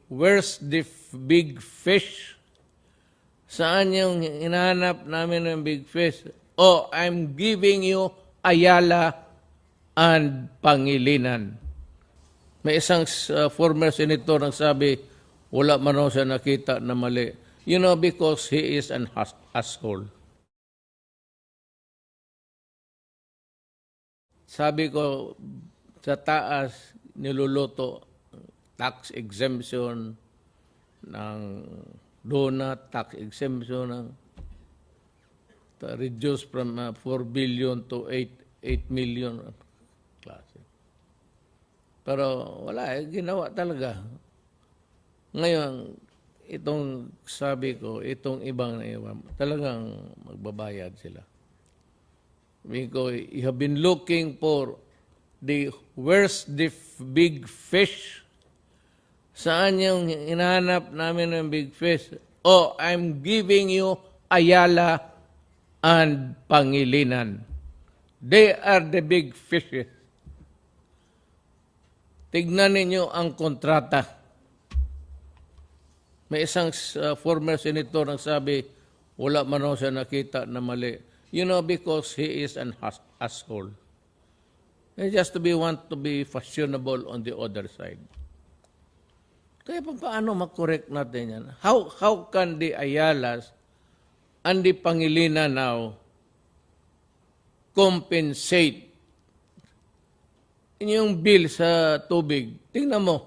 where's the big fish? Saan yung hinahanap namin ng big fish? Oh, I'm giving you Ayala and Pangilinan. May isang former senator nang sabi, wala man raw siya nakita na mali. You know, because he is an asshole. Sabi ko, sa taas, niluluto, tax exemption ng donut, tax exemption ng reduce from 4 billion to 8 million. Klase. Pero wala, ginawa talaga. Ngayon, itong sabi ko, itong ibang naiwan, talagang magbabayad sila. Because you have been looking for where's the big fish? Saan yung hinahanap namin ng big fish? Oh, I'm giving you Ayala and Pangilinan. They are the big fishes. Tignan ninyo ang kontrata. May isang former senator nang sabi, wala man raw siya nakita na mali. You know, because he is an asshole. He just want to be fashionable on the other side. Kaya paano makorek natin yan? How can the Ayalas and the Pangilinan now compensate yung bill sa tubig? Tingnan mo,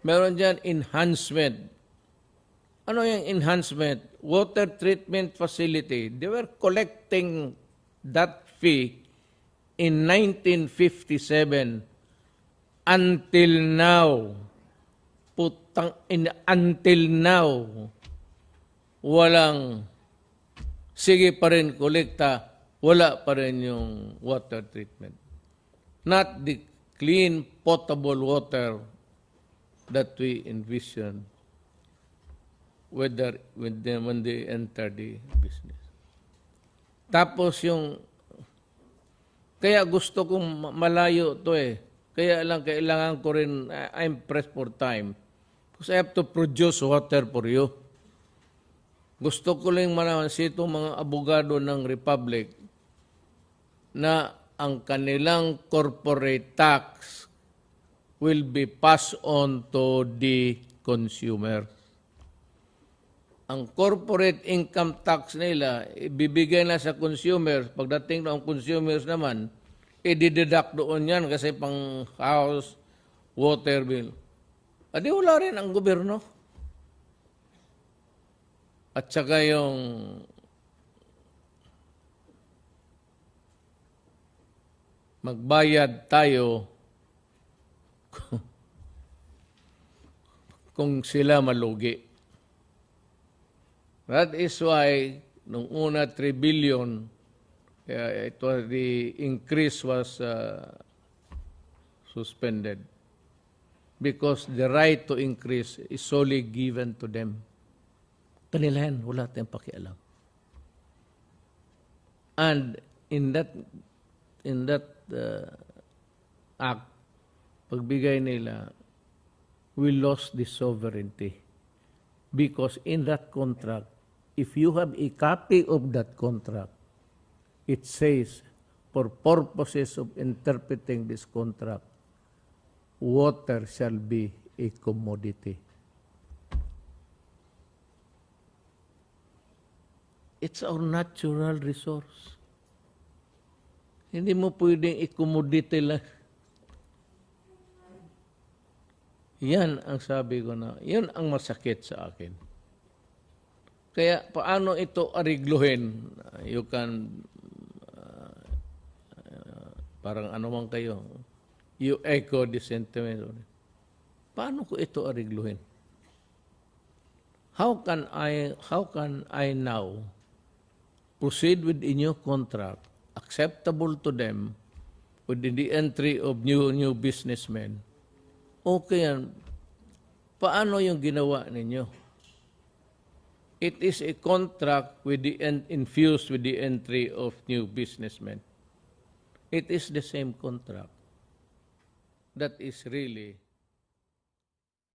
meron dyan enhancement. Ano yung enhancement? Water treatment facility. They were collecting that fee in 1957 until now. Until now, walang sige pa rin kolekta, wala pa rin yung water treatment. Not the clean, potable water that we envision when they enter the business. Tapos yung, kaya gusto kong malayo to eh. Kaya lang kailangan ko rin, I'm pressed for time. Because I have to produce water for you. Gusto ko lang malaman sa itong mga abogado ng Republic na ang kanilang corporate tax will be passed on to the consumer. Ang corporate income tax nila, ibibigay na sa consumers. Pagdating ng consumers naman, i-deduct doon yan kasi pang house, water bill. Adi wala rin ang gobyerno. At saka yung magbayad tayo kung sila malugi. That is why nung una 3 billion, it was the increase was suspended because the right to increase is solely given to them. Kanila yan, wala tayong pakialam. And in that act, pagbigay nila, we lost the sovereignty because in that contract, if you have a copy of that contract, it says, for purposes of interpreting this contract, water shall be a commodity. It's our natural resource. Hindi mo pwedeng i-commodity lang. Yan ang sabi ko na, yan ang masakit sa akin. Kaya paano ito arigluhin? You can, parang ano man kayo, you echo the sentiment. Paano ko ito arigluhin? How can I now proceed with a new contract acceptable to them with the entry of new businessmen? Okay yan. Paano yung ginawa ninyo? It is a contract with infused with the entry of new businessmen. It is the same contract that is really